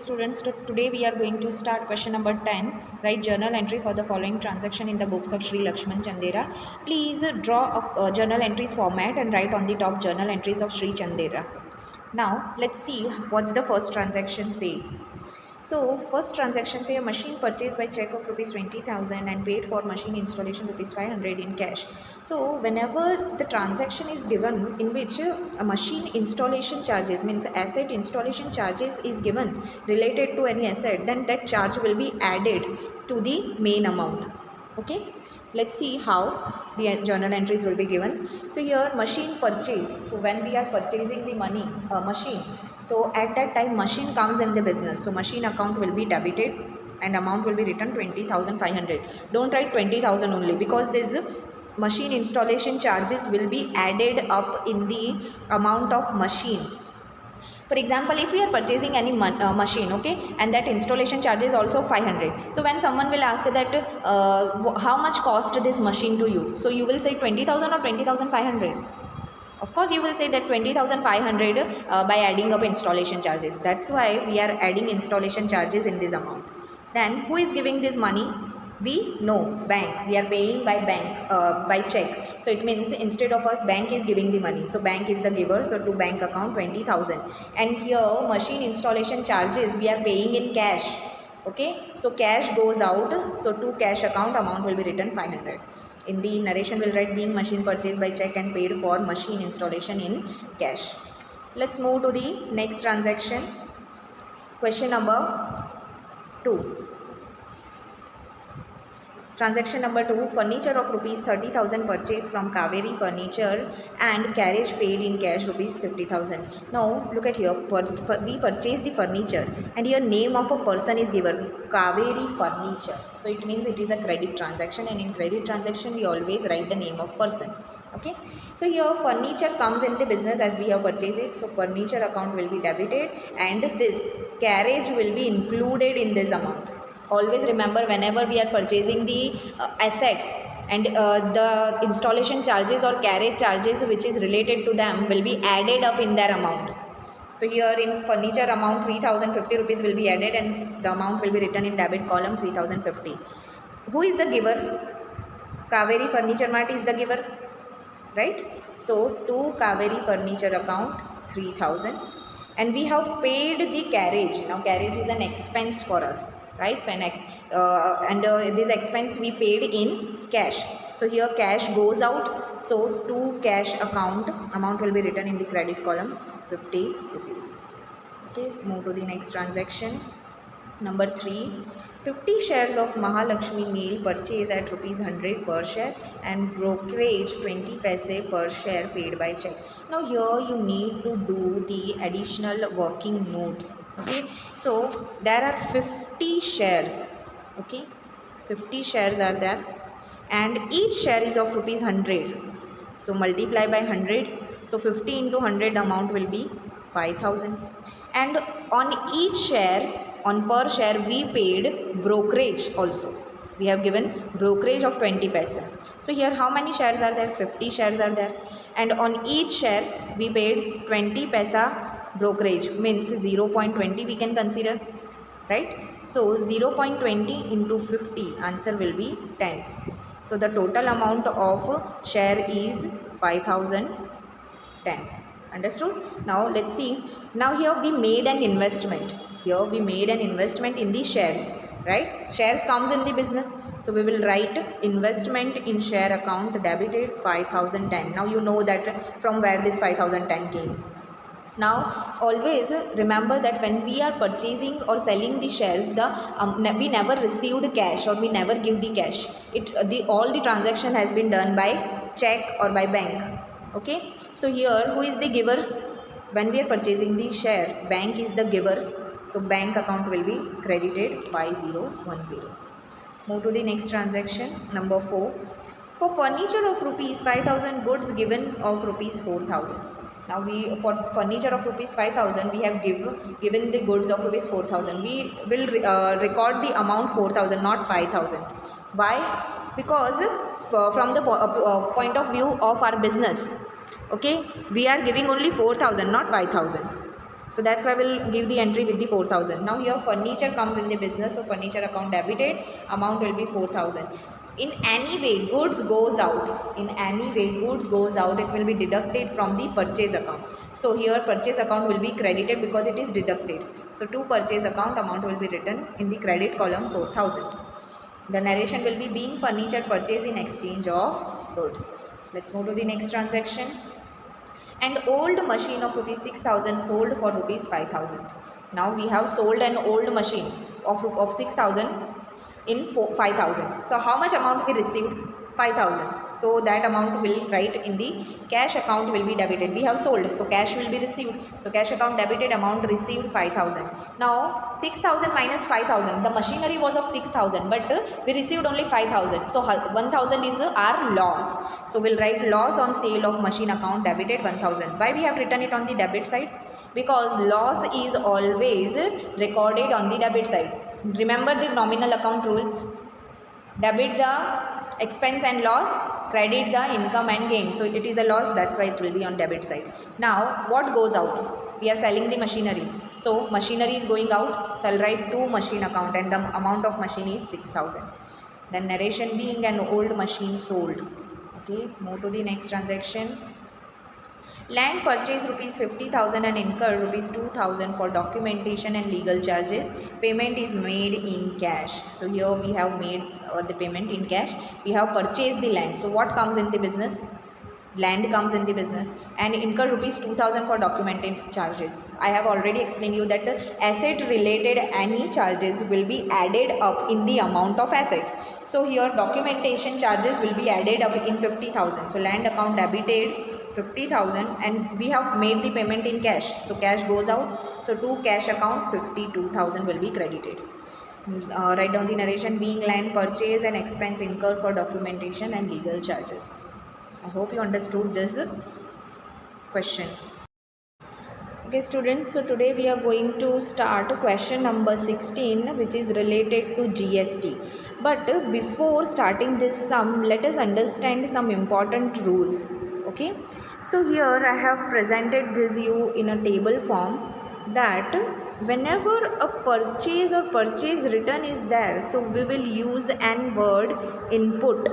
students, today we are going to start question number 10. Write journal entry for the following transaction in the books of Sri Lakshman Chandera. Please draw a journal entries format and write on the top journal entries of Sri Chandera. Now let's see what's the first transaction say. So first transaction say a machine purchased by check of rupees 20,000 and paid for machine installation rupees 500 in cash. So whenever the transaction is given in which a machine installation charges means asset installation charges is given related to any asset, then that charge will be added to the main amount. Okay, let's see how the journal entries will be given. So here machine purchase. So when we are purchasing the money machine, so at that time machine comes in the business, so machine account will be debited and amount will be written 20,500. Don't write 20,000 only, because this machine installation charges will be added up in the amount of machine. For example, if we are purchasing any machine, okay, and that installation charge is also 500. So when someone will ask that how much cost this machine to you, so you will say 20,000 or 20,500. Of course you will say that 20,500 by adding up installation charges. That's why we are adding installation charges in this amount. Then who is giving this money? We know bank. We are paying by bank, by check. So it means instead of us, bank is giving the money. So bank is the giver. So to bank account 20,000. And here machine installation charges we are paying in cash. Okay. So cash goes out. So to cash account amount will be written 500. In the narration will write being machine purchased by check and paid for machine installation in cash. Let's move to the next transaction. Question number 2. Transaction number 2, furniture of rupees 30,000 purchased from Kaveri Furniture and carriage paid in cash rupees 50,000. Now look at here, we purchased the furniture and here name of a person is given, Kaveri Furniture. So it means it is a credit transaction, and in credit transaction we always write the name of person. Okay, so here furniture comes in the business as we have purchased it, so furniture account will be debited and this carriage will be included in this amount. Always remember, whenever we are purchasing the assets and the installation charges or carriage charges which is related to them will be added up in their amount. So here in furniture amount 3,050 rupees will be added and the amount will be written in debit column 3,050. Who is the giver? Kaveri Furniture Mart is the giver, right? So to Kaveri Furniture account 3,000 and we have paid the carriage. Now carriage is an expense for us, right? So this expense we paid in cash. So here cash goes out. So to cash account amount will be written in the credit column 50 rupees. Okay, move to the next transaction. Number 3, 50 shares of Mahalakshmi Meal purchased at rupees 100 per share and brokerage 20 paise per share paid by check. Now here you need to do the additional working notes. Okay, so there are 50 shares. Okay, 50 shares are there and each share is of rupees 100. So multiply by 100. So 50 into 100 amount will be 5,000. And on each share, on per share we paid brokerage also. We have given brokerage of 20 paise. So here how many shares are there? 50 shares are there. And on each share we paid 20 paise brokerage, means 0.20 we can consider, right? So 0.20 into 50, answer will be 10. So the total amount of share is 5,010. Understood? Now let's see. Now here we made an investment. Here we made an investment in the shares, right? Shares comes in the business. So we will write investment in share account debited 5,010. Now you know that from where this 5,010 came. Now always remember that when we are purchasing or selling the shares, we never received cash or we never give the cash. All the transaction has been done by check or by bank. Okay, so here who is the giver? When we are purchasing the share, bank is the giver. So bank account will be credited 5010. Move to the next transaction. Number 4. For furniture of rupees 5,000, goods given of rupees 4,000. Now for furniture of rupees 5,000 we have given the goods of rupees 4,000. We will record the amount 4,000, not 5,000. Why? Because from the point of view of our business, okay, we are giving only 4,000, not 5,000. So that's why we'll give the entry with the 4,000. Now here furniture comes in the business, so furniture account debited, amount will be 4,000. In any way goods goes out, in any way goods goes out, it will be deducted from the purchase account. So here purchase account will be credited because it is deducted. So to purchase account, amount will be written in the credit column 4,000. The narration will be being furniture purchased in exchange of goods. Let's move to the next transaction. An old machine of rupees 6,000 sold for rupees 5,000. Now we have sold an old machine of 6,000 in 5,000. So how much amount we received? 5,000. So that amount will write in the cash account will be debited. We have sold, so cash will be received. So cash account debited, amount received 5,000. Now 6,000 minus 5,000. The machinery was of 6,000, but we received only 5,000. So 1,000 is our loss. So we'll write loss on sale of machine account debited 1,000. Why we have written it on the debit side? Because loss is always recorded on the debit side. Remember the nominal account rule. Debit the expense and loss, credit the income and gain. So it is a loss, that's why it will be on debit side. Now what goes out? We are selling the machinery. So machinery is going out. So I'll write to machine account and the amount of machine is 6,000. Then narration being an old machine sold. Okay, move to the next transaction. Land purchase rupees 50,000 and incur rupees 2,000 for documentation and legal charges. Payment is made in cash. So here we have made the payment in cash. We have purchased the land. So what comes in the business? Land comes in the business, and incur rupees 2,000 for documentation charges. I have already explained you that asset related any charges will be added up in the amount of assets. So here documentation charges will be added up in 50,000. So land account debited 50,000 and we have made the payment in cash. So cash goes out. So to cash account 52,000 will be credited. Write down the narration being land purchase and expense incurred for documentation and legal charges. I hope you understood this question. Okay students, so today we are going to start question number 16, which is related to GST. But before starting this sum, let us understand some important rules. Okay, so here I have presented this you in a table form that whenever a purchase or purchase return is there, so we will use an word input.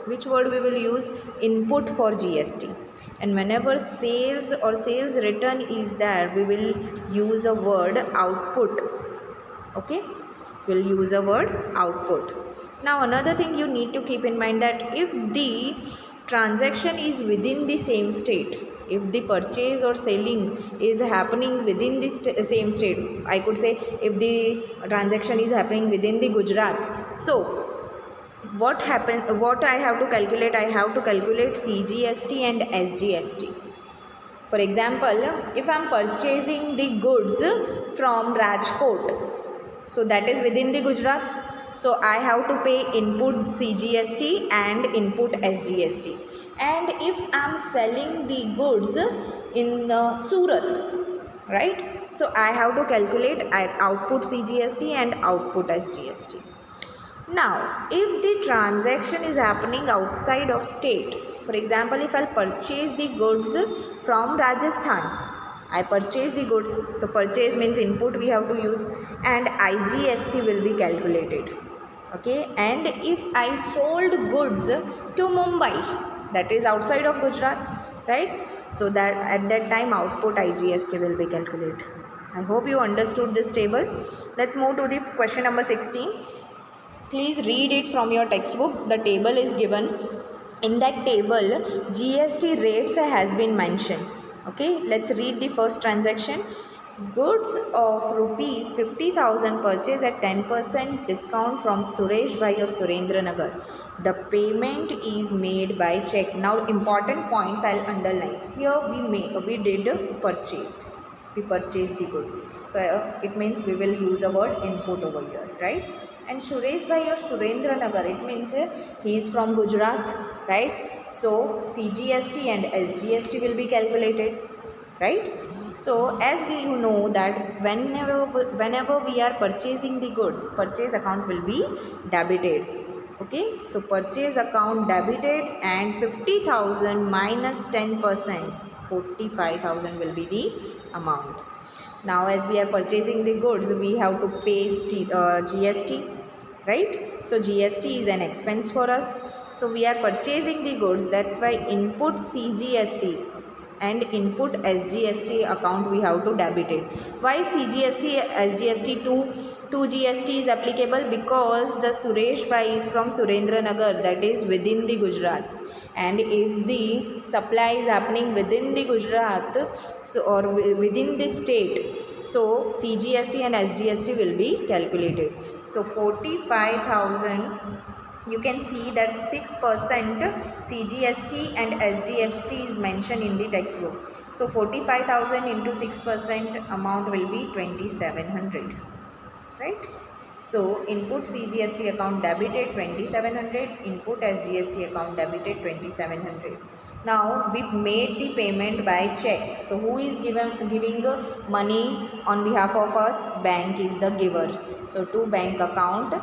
Which word we will use? Input for GST. And whenever sales or sales return is there, we will use a word output. Okay, we'll use a word output. Now another thing you need to keep in mind that if the transaction is within the same state, if the purchase or selling is happening within the same state, I could say if the transaction is happening within the Gujarat, so what I have to calculate? I have to calculate CGST and SGST. For example, if I am purchasing the goods from Rajkot, so that is within the Gujarat, so I have to pay input CGST and input SGST. And if I am selling the goods in Surat, right, so I have to calculate output CGST and output SGST. Now, if the transaction is happening outside of state, for example, if I purchase the goods from Rajasthan, I purchase the goods, so purchase means input we have to use, and IGST will be calculated. Okay, and if I sold goods to Mumbai, that is outside of Gujarat, right? So that at that time output IGST will be calculated. I hope you understood this table. Let's move to the question number 16. Please read it from your textbook. The table is given. In that table, GST rates has been mentioned. Okay, let's read the first transaction. Goods of rupees 50,000 purchase at 10% discount from Suresh Bhai of Surendra Nagar. The payment is made by check. Now important points I'll underline. Here we did purchase. We purchased the goods. So it means we will use a word input over here, right? And Suresh Bhai of Surendra Nagar, it means he is from Gujarat, right? So CGST and SGST will be calculated, right? So as we know that whenever we are purchasing the goods, purchase account will be debited. Okay, so purchase account debited and 50,000 minus 10%, 45,000 will be the amount. Now as we are purchasing the goods, we have to pay GST, right? So GST is an expense for us. So we are purchasing the goods, that's why input CGST and input SGST account we have to debit it. Why CGST, SGST, two GST is applicable? Because the Suresh Bhai is from Surendra Nagar, that is within the Gujarat, and if the supply is happening within the Gujarat, so or within the state, so CGST and SGST will be calculated. So 45,000, you can see that 6% CGST and SGST is mentioned in the textbook. So 45,000 into 6% amount will be 2,700, right? So input CGST account debited 2,700, input SGST account debited 2,700. Now we made the payment by check. So who is giving money on behalf of us? Bank is the giver. So to bank account,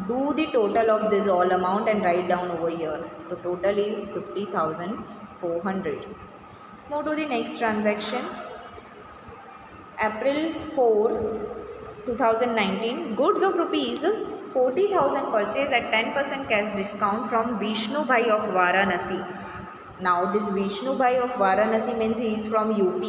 do the total of this all amount and write down over here. The total is 50,400. Move to the next transaction. April 4, 2019, goods of rupees 40,000 purchased at 10% cash discount from Vishnu Bhai of Varanasi. Now this Vishnu Bhai of Varanasi means he is from UP.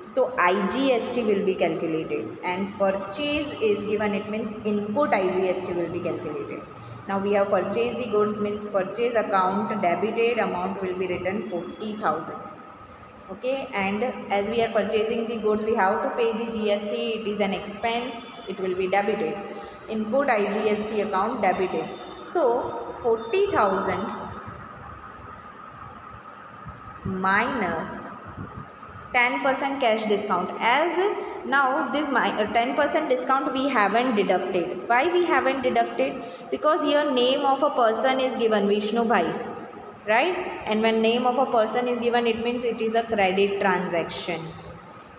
So IGST will be calculated and purchase is given, it means input IGST will be calculated. Now we have purchased the goods, means purchase account debited, amount will be written 40,000. Okay, and as we are purchasing the goods, we have to pay the GST, it is an expense, it will be debited. Input IGST account debited. So 40,000 minus 10% cash discount. As now this 10% discount we haven't deducted. Why we haven't deducted? Because here name of a person is given, Vishnu Bhai, right? And when name of a person is given, it means it is a credit transaction.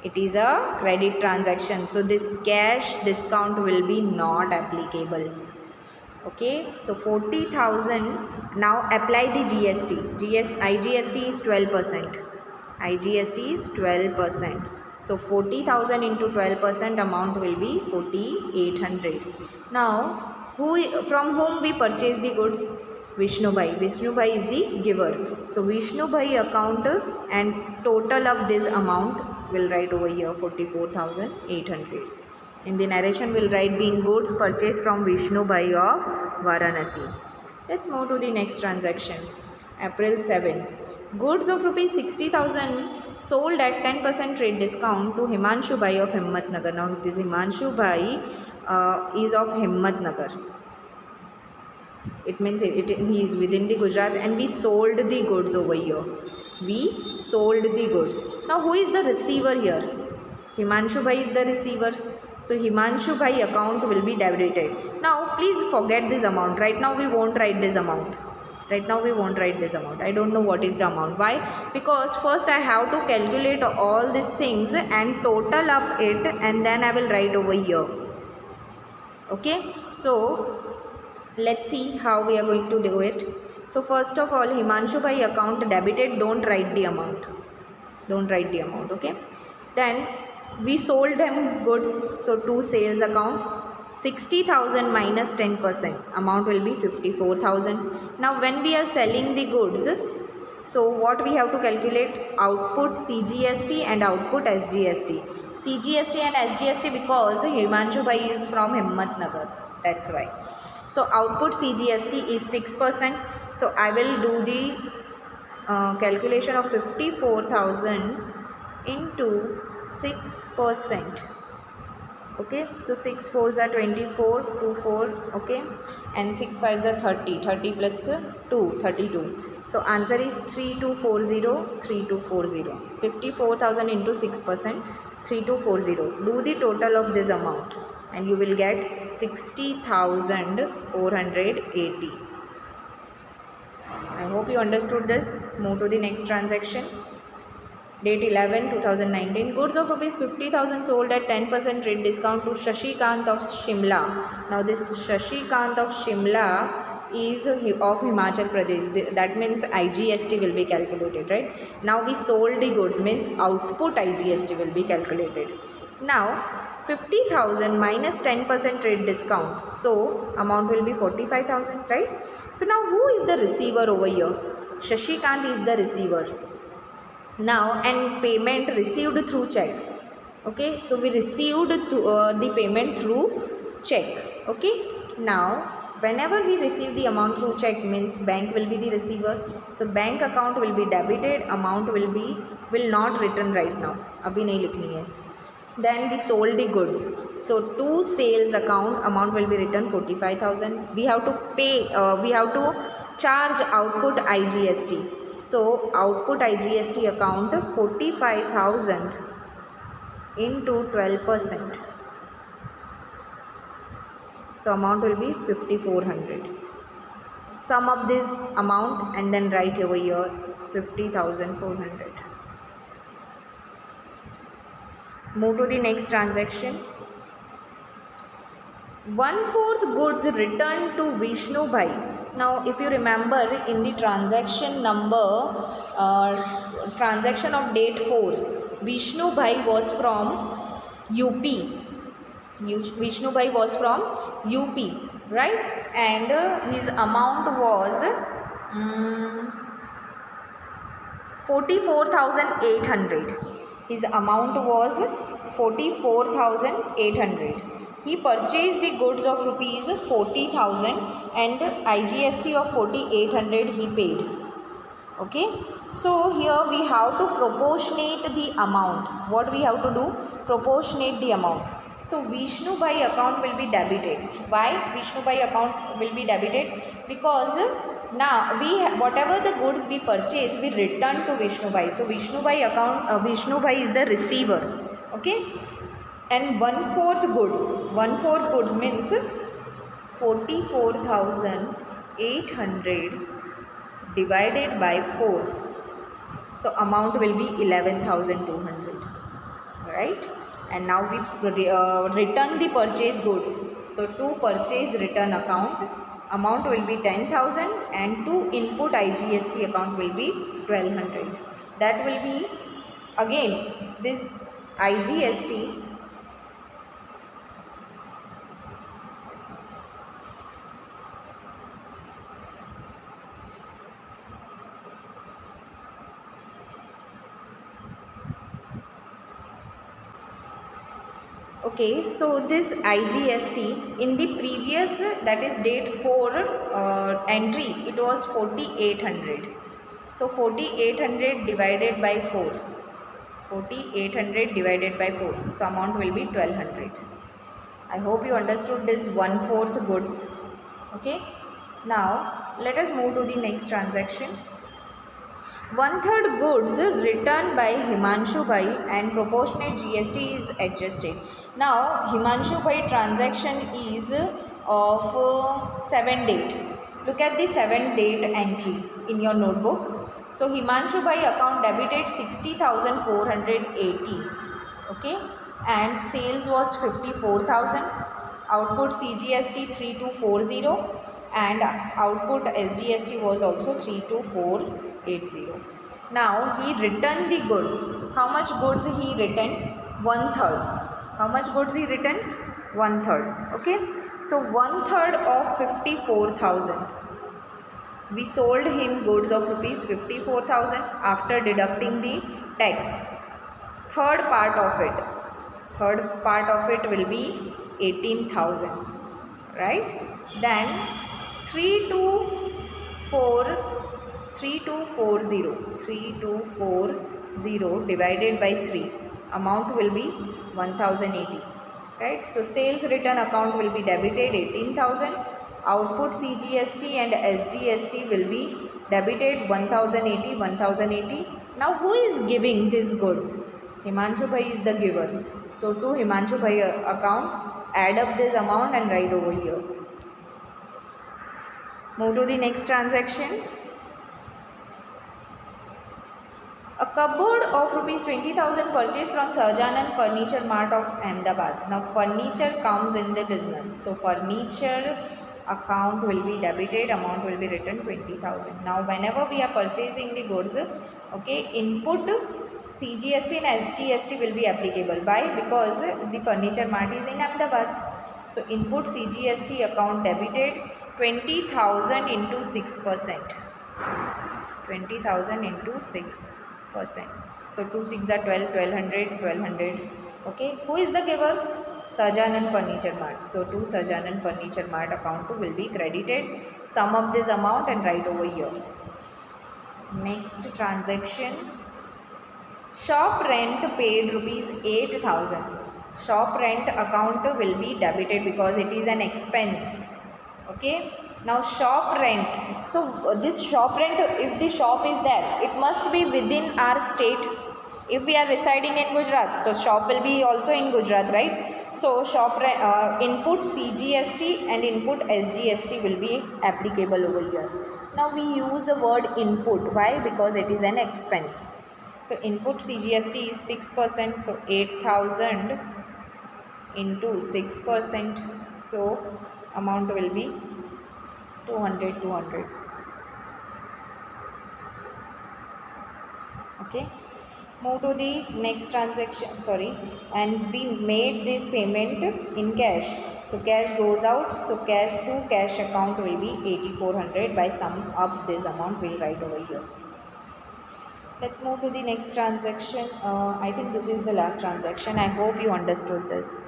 It is a credit transaction. So this cash discount will be not applicable. Okay, so 40,000. Now apply the GST. IGST is 12%. IGST is 12%. So 40,000 into 12% amount will be 4,800. Now from whom we purchase the goods? Vishnu Bhai. Vishnu Bhai is the giver. So Vishnu Bhai account and total of this amount will write over here 44,800. In the narration will write being goods purchased from Vishnu Bhai of Varanasi. Let's move to the next transaction. April 7. Goods of rupees 60,000 sold at 10% trade discount to Himanshu Bhai of Himmatnagar. Now this Himanshu Bhai is of Himmatnagar. It means he is within the Gujarat, and we sold the goods over here. We sold the goods. Now who is the receiver here? Himanshu Bhai is the receiver. So Himanshu Bhai account will be debited. Now please forget this amount. Right now we won't write this amount. Right now we won't write this amount. I don't know what is the amount. Why? Because first I have to calculate all these things and total up it, and then I will write over here. Okay. So let's see how we are going to do it. So first of all, Himanshu Bhai account debited, don't write the amount. Don't write the amount, okay. Then we sold them goods, so to sales account, 60,000 minus 10%, amount will be 54,000. Now when we are selling the goods, so what we have to calculate? Output CGST and output SGST. CGST and SGST because Himanshu Bhai is from Himmatnagar, that's why. So output CGST is 6%. So I will do the calculation of 54,000 into 6%. Okay, so 6 4s are 24, 2 4, okay, and 6 5s are 30, 30 plus 2, 32. So answer is 3240, 3240. 54,000 into 6%, 3240. Do the total of this amount and you will get 60,480. I hope you understood this. Move to the next transaction. Date 11, 2019. Goods of rupees 50,000 sold at 10% trade discount to Shashikant of Shimla. Now this Shashikant of Shimla is of Himachal Pradesh. That means IGST will be calculated, right? Now we sold the goods, means output IGST will be calculated. Now 50,000 minus 10% trade discount, so amount will be 45,000, right? So now who is the receiver over here? Shashikant is the receiver. Now, and payment received through check. Okay, so we received the payment through check. Okay, now whenever we receive the amount through check means bank will be the receiver, so bank account will be debited, amount will not return right now, abhi nahi likhni hai. Then we sold the goods, so to sales account amount will be written 45,000. We have to pay, we have to charge output IGST, so output IGST account 45,000 into 12%, so amount will be 5400. Sum up this amount and then write over here 50,400. Move to the next transaction. 1/4 goods returned to Vishnu Bhai. Now if you remember in the transaction number, transaction of date 4, Vishnu Bhai was from UP. Vishnu Bhai was from UP, right? And his amount was 44,800. His amount was 44,800. He purchased the goods of rupees 40,000 and IGST of 4,800 he paid. Okay, so here we have to proportionate the amount. What we have to do? Proportionate the amount. So Vishnu Bhai account will be debited. Why Vishnu Bhai account will be debited? Because now whatever the goods we purchase, we return to Vishnu Bhai. So Vishnu Bhai account, Vishnu Bhai is the receiver. Okay, and 1/4 goods. 1/4 goods means 44,800 divided by 4. So amount will be 11,200, right? And now we return the purchase goods. So to purchase return account, amount will be 10,000 and to input IGST account will be 1200. That will be again this IGST Okay, so this IGST in the previous, that is date 4 entry, it was 4,800. So 4,800 divided by 4. 4,800 divided by 4. So amount will be 1,200. I hope you understood this 1/4 goods. Okay. Now let us move to the next transaction. 1/3 goods returned by Himanshu Bhai and proportionate GST is adjusted. Now Himanshu Bhai transaction is of 7 date. Look at the 7 date entry in your notebook. So Himanshu Bhai account debited 60,480. Okay, and sales was 54,000. Output CGST 3240 and output SGST was also 32480. Now he returned the goods. How much goods he returned? 1/3. How much goods he returned? 1/3. Okay, so 1/3 of 54,000. We sold him goods of rupees 54,000 after deducting the tax. Third part of it will be 18,000, right? Then 3240 divided by 3, amount will be 1,080, right? So sales return account will be debited 18,000. Output CGST and SGST will be debited 1,080, 1,080. Now who is giving these goods? Himanshu Bhai is the giver. So to Himanshu Bhai account, add up this amount and write over here. Move to the next transaction. A cupboard of rupees 20,000 purchased from Sahajanand Furniture Mart of Ahmedabad. Now furniture comes in the business. So furniture account will be debited, amount will be written 20,000. Now whenever we are purchasing the goods, okay, input CGST and SGST will be applicable. Why? Because the furniture mart is in Ahmedabad. So input CGST account debited 20,000 into 6%. 20,000 into 6%. So 2 6 are 12, 1200, 1200. Okay. Who is the giver? Sahajanand Furniture Mart. So to Sahajanand Furniture Mart account will be credited. Sum of this amount and write over here. Next transaction. Shop rent paid rupees 8,000. Shop rent account will be debited because it is an expense. Okay. Now shop rent. So this shop rent, if the shop is there, it must be within our state. If we are residing in Gujarat, the shop will be also in Gujarat, right? So shop rent, input CGST and input SGST will be applicable over here. Now we use the word input. Why? Because it is an expense. So input CGST is 6%. So 8,000 into 6%. So amount will be 200, 200. Okay. Move to the next transaction. Sorry. And we made this payment in cash. So cash goes out. So cash to cash account will be 8,400. By sum up this amount, we'll write over here. Let's move to the next transaction. I think this is the last transaction. I hope you understood this.